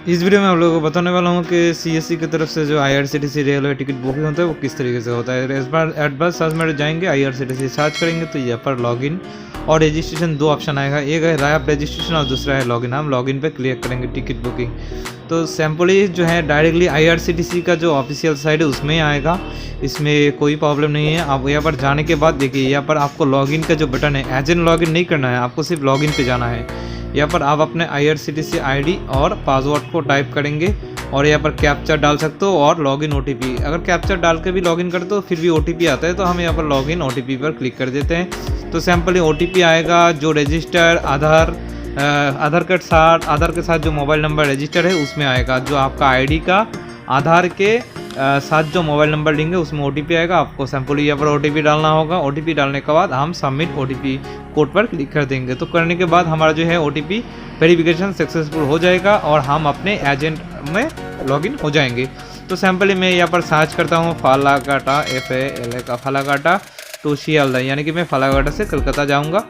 इस वीडियो में आप लोगों को बताने वाला हूँ कि CSC की तरफ से जो IRCTC रेलवे टिकट बुकिंग होता है वो किस तरीके से होता है। एडवांस सर्च में जाएंगे, IRCTC सर्च करेंगे तो यहाँ पर लॉगिन और रजिस्ट्रेशन दो ऑप्शन आएगा। एक है रैप रजिस्ट्रेशन और दूसरा है लॉगिन। हम लॉगिन पे क्लिक करेंगे टिकट बुकिंग। तो सिंपली जो है डायरेक्टली IRCTC का जो ऑफिशियल साइट है उसमें आएगा, इसमें कोई प्रॉब्लम नहीं है। आप यहाँ पर जाने के बाद देखिए यहाँ पर आपको लॉगिन का जो बटन है, एज एन लॉगिन नहीं करना है, आपको सिर्फ लॉगिन पे जाना है। यहाँ पर आप अपने IRCTC ID और पासवर्ड को टाइप करेंगे और यहाँ पर कैप्चा डाल सकते हो और लॉगिन OTP। अगर कैप्चा डाल के भी लॉगिन करते हो फिर भी OTP आता है तो हम यहाँ पर लॉगिन OTP पर क्लिक कर देते हैं। तो सिंपली OTP आएगा जो रजिस्टर आधार के साथ जो मोबाइल नंबर रजिस्टर है उसमें आएगा। जो आपका ID का आधार के साथ जो मोबाइल नंबर लेंगे उसमें OTP आएगा। आपको सिंपली यहाँ पर OTP डालना होगा। OTP डालने के बाद हम सबमिट OTP कोड पर क्लिक कर देंगे। तो करने के बाद हमारा जो है OTP वेरिफिकेशन सक्सेसफुल हो जाएगा और हम अपने एजेंट में लॉगिन हो जाएंगे। तो सिंपली मैं यहाँ पर सर्च करता हूँ फालाकाटा FAL का फालाकाटा टू शियालदा, यानी कि मैं फालाकाटा से कलकत्ता जाऊँगा।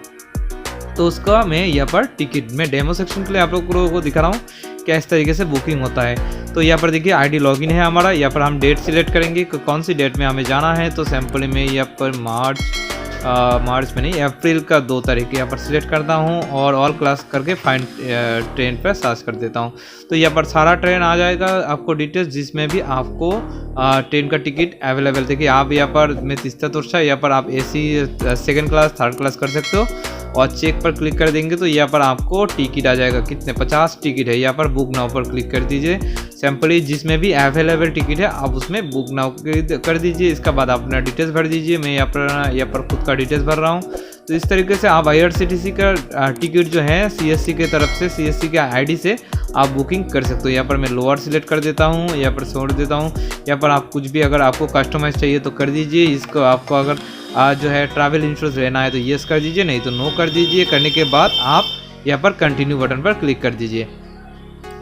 तो उसका मैं यहाँ पर टिकट में डेमो सेक्शन के लिए आप लोगों को दिखा रहा हूँ क्या इस तरीके से बुकिंग होता है। तो यहाँ पर देखिए ID लॉगिन है हमारा। यहाँ पर हम डेट सिलेक्ट करेंगे कौन सी डेट में हमें जाना है। तो सिंपली मैं यहाँ पर मार्च में नहीं, अप्रैल का 2 तारीख यहाँ पर सिलेक्ट करता हूँ और ऑल क्लास करके फाइंड ट्रेन पर सर्च कर देता हूँ। तो यहाँ पर सारा ट्रेन आ जाएगा आपको डिटेल्स, जिसमें भी आपको ट्रेन का टिकट अवेलेबल। देखिए आप यहाँ पर मैं तीसरा तुर्सा यहाँ पर आप AC second class third class कर सकते हो और चेक पर क्लिक कर देंगे तो यहाँ पर आपको टिकट आ जाएगा। कितने 50 टिकट है। यहाँ पर बुक नाउ पर क्लिक कर दीजिए। सिंपली जिसमें भी अवेलेबल टिकट है आप उसमें बुक नाउ कर दीजिए। इसके बाद आप अपना डिटेल्स भर दीजिए। मैं यहाँ पर खुद का डिटेल्स भर रहा हूँ। तो इस तरीके से आप IRCTC का टिकट जो है CSC की तरफ से CSC के ID से आप बुकिंग कर सकते हो। यहाँ पर मैं लोअर सिलेक्ट कर देता हूँ, यहाँ पर छोड़ देता हूँ। यहाँ पर आप कुछ भी अगर आपको कस्टमाइज चाहिए तो कर दीजिए। इसको आपको अगर जो है ट्रैवल इंश्योरेंस लेना है तो येस कर दीजिए, नहीं तो नो कर दीजिए। करने के बाद आप यहाँ पर कंटिन्यू बटन पर क्लिक कर दीजिए।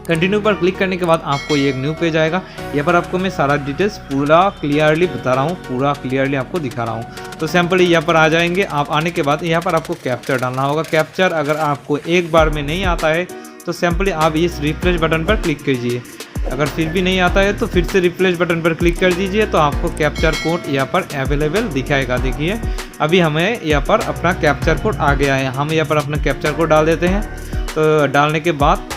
कंटिन्यू पर क्लिक करने के बाद आपको ये एक न्यू पेज आएगा। यहाँ पर आपको मैं सारा डिटेल्स पूरा क्लियरली बता रहा हूँ, पूरा क्लियरली आपको दिखा रहा हूँ। तो सिंपली यहाँ पर आ जाएंगे। आप आने के बाद यहाँ पर आपको कैप्चर डालना होगा। कैप्चर अगर आपको एक बार में नहीं आता है तो सिंपली आप इस रिफ्रेश बटन पर क्लिक कीजिए। अगर फिर भी नहीं आता है तो फिर से रिफ्रेश बटन पर क्लिक कर दीजिए तो आपको कैप्चर कोड यहाँ पर अवेलेबल दिखाएगा। देखिए अभी हमें यहाँ पर अपना कैप्चर कोड आ गया है। हम यहाँ पर अपना कैप्चर कोड डाल देते हैं। तो डालने के बाद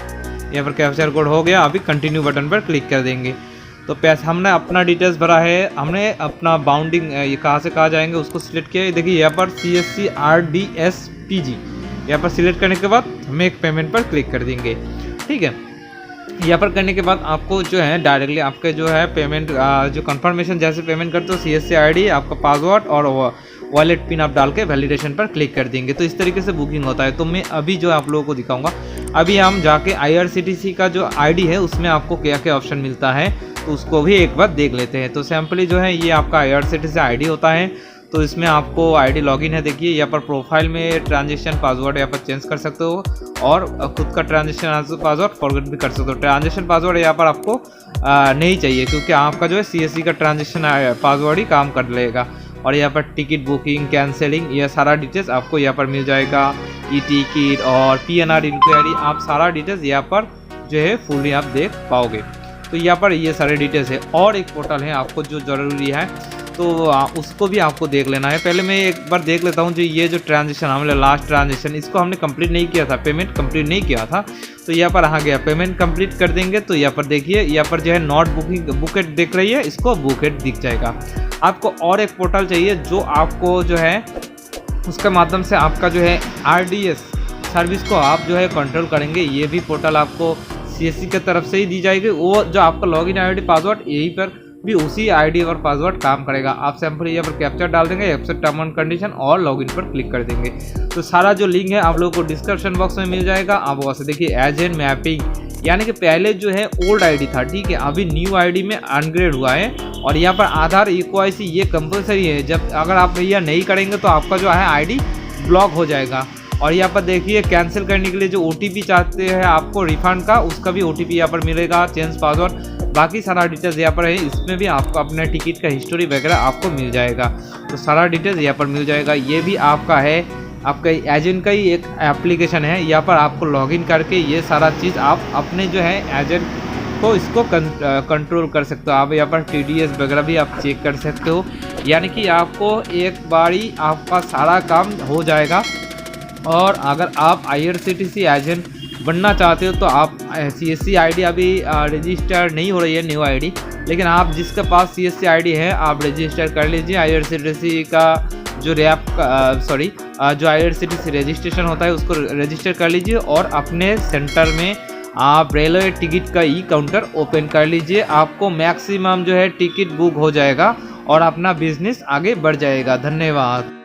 यहाँ पर कैप्चर कोड हो गया। अभी कंटिन्यू बटन पर क्लिक कर देंगे। तो पैसे हमने अपना डिटेल्स भरा है, हमने अपना बाउंडिंग ये कहाँ से कहाँ जाएंगे उसको सिलेक्ट किया है। देखिए यहाँ पर CSC RDSPG यहाँ पर सिलेक्ट करने के बाद मेक पेमेंट पर क्लिक कर देंगे। ठीक है, यहाँ पर करने के बाद आपको जो है डायरेक्टली आपके जो है पेमेंट जो कंफर्मेशन जैसे पेमेंट करते हो CSC ID आपका पासवर्ड और वॉलेट पिन आप डाल के वैलिडेशन पर क्लिक कर देंगे। तो इस तरीके से बुकिंग होता है। तो मैं अभी जो आप लोगों को दिखाऊंगा, अभी हम जाके IRCTC का जो ID है उसमें आपको क्या क्या ऑप्शन मिलता है तो उसको भी एक बार देख लेते हैं। तो सिंपली जो है ये आपका IRCTC ID होता है। तो इसमें आपको ID लॉगिन है। देखिए यहाँ पर प्रोफाइल में ट्रांजेक्शन पासवर्ड यहाँ पर चेंज कर सकते हो और खुद का ट्रांजेक्शन पासवर्ड फॉरगेट भी कर सकते हो। ट्रांजेक्शन पासवर्ड यहाँ पर आपको नहीं चाहिए क्योंकि आपका जो है CSC का ट्रांजेक्शन पासवर्ड ही काम कर लेगा। और यहाँ पर टिकट बुकिंग कैंसिलिंग ये सारा डिटेल्स आपको यहाँ पर मिल जाएगा। टिकट और PNR इंक्वायरी आप सारा डिटेल्स यहाँ पर जो है फुली आप देख पाओगे। तो यहाँ पर ये सारे डिटेल्स है। और एक पोर्टल है आपको जो ज़रूरी है तो उसको भी आपको देख लेना है। पहले मैं एक बार देख लेता हूँ जो ये जो ट्रांजेक्शन हमने लास्ट ट्रांजेक्शन इसको हमने कंप्लीट नहीं किया था, पेमेंट कंप्लीट नहीं किया था। तो यहाँ पर आ गया पेमेंट कंप्लीट कर देंगे। तो यहाँ पर देखिए यहाँ पर जो है नॉट बुकिंग बुकेट दिख रही है, इसको बुकेट दिख जाएगा। आपको और एक पोर्टल चाहिए जो आपको जो है उसके माध्यम से आपका जो है RDS सर्विस को आप जो है कंट्रोल करेंगे। ये भी पोर्टल आपको CSC की तरफ से ही दी जाएगी। वो जो आपका लॉगिन ID पासवर्ड यहीं पर भी उसी ID और पासवर्ड काम करेगा। आप सिंपली यहाँ पर कैप्चर डाल देंगे, एक्सेप्ट टर्म एंड कंडीशन और लॉगिन पर क्लिक कर देंगे। तो सारा जो लिंक है आप लोगों को डिस्क्रिप्शन बॉक्स में मिल जाएगा। आप वहाँ से देखिए एजेंट मैपिंग, यानी कि पहले जो है ओल्ड ID था, ठीक है, अभी न्यू ID में अपग्रेड हुआ है। और यहाँ पर आधार EKYC ये कंपलसरी है। जब अगर आप यह नहीं करेंगे तो आपका जो है ID ब्लॉक हो जाएगा। और यहाँ पर देखिए कैंसिल करने के लिए जो OTP चाहते हैं आपको रिफंड का, उसका भी OTP यहाँ पर मिलेगा, चेंज पासवर्ड, बाकी सारा डिटेल्स यहाँ पर है। इसमें भी आपको अपने टिकट का हिस्ट्री वगैरह आपको मिल जाएगा। तो सारा डिटेल्स यहाँ पर मिल जाएगा। ये भी आपका है आपका एजेंट का ही एक एप्लीकेशन है। यहाँ पर आपको लॉगिन करके ये सारा चीज़ आप अपने जो है एजेंट आपको इसको कंट्रोल कर सकते हो। आप यहाँ पर TDS वगैरह भी आप चेक कर सकते हो, यानी कि आपको एक बारी आपका सारा काम हो जाएगा। और अगर आप IRCTC एजेंट बनना चाहते हो तो आप CSC ID अभी रजिस्टर नहीं हो रही है न्यू ID, लेकिन आप जिसके पास CSC ID है आप रजिस्टर कर लीजिए। IRCTC का जो जो IRCTC रजिस्ट्रेशन होता है उसको रजिस्टर कर लीजिए और अपने सेंटर में आप रेलवे टिकट का काउंटर ओपन कर लीजिए। आपको मैक्सिमम जो है टिकट बुक हो जाएगा और अपना बिजनेस आगे बढ़ जाएगा। धन्यवाद।